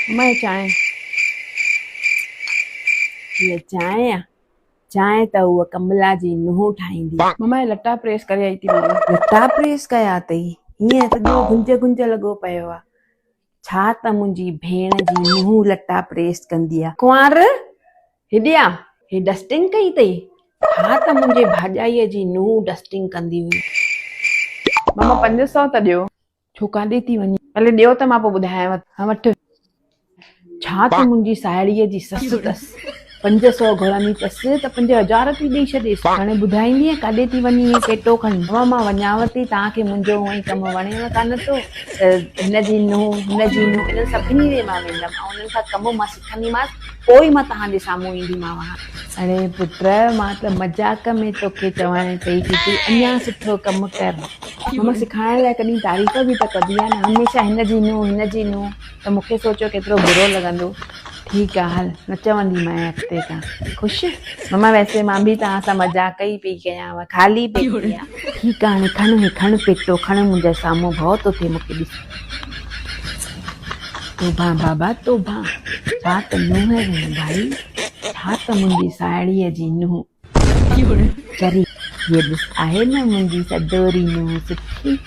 मैं चांहि ये चांहि आहे चांहि त उहा कमला जी नुंहुं ठाहींदी आहे। मम्मा लटा प्रेस करे आई थी लटा प्रेस कया अथई हीअं सॼो गुंज गुंज लॻो पियो आहे। छा त मुंहिंजी भेण जी नुंहुं लटा प्रेस कंदी आहे। कुंवार हेॾे आ हे डस्टिंग कई अथई। हा त मुंहिंजे भाॼाईअ जी नुंहुं डस्टिंग कंदी हुई। मम्मा 500 त ॾियो। छो काॾे थी वञी पहले ॾियो त मां पोइ ॿुधायांव। हा वठ। छा त मुंहिंजी साहेड़ीअ जी ससु अथसि 500 घुरंदी अथसि त 5000 थी ॾेई छॾेसि। हाणे ॿुधाईंदीअ काॾे थी वञी इहे पेटो खणी। मां वञांव थी तव्हांखे मुंहिंजो हूअं ई कमु वणेव कान थो त हिनजी नुंहुं हिनजी नुंहुं इन्हनि सभिनी ॾे मां वेंदमि ऐं उन्हनि खां कमु मां सिखंदीमांसि पोइ मां तव्हांजे साम्हूं ईंदीमांव। अरे पुट मां त मज़ाक में तोखे चवण पई की तूं अञा सुठो कमु कर। मम्मा सिखाइण लाइ कॾहिं तारीफ़ बि त कबी आहे न। हमेशह हिनजी नुंहुं त मूंखे सोचो केतिरो बुरो लॻंदो। ठीकु आहे हल न चवंदी मैं अॻिते खां। ख़ुशि मम्मा वैसे मां बि तव्हां सां मज़ाक ई पई कयांव ख़ाली पेट आहे। ठीकु आहे हाणे खण पेटो खण मुंहिंजे साम्हूं भउ थो थिए मूंखे ॾिस। तोभा बाबा तोभा छा त नुंहुं आहे भाई छा त मुंहिंजी साहेड़ीअ जी नुंहुं चरी ये ॾिस आहे न मुंहिंजी सदोरी नुंहुं सुठी।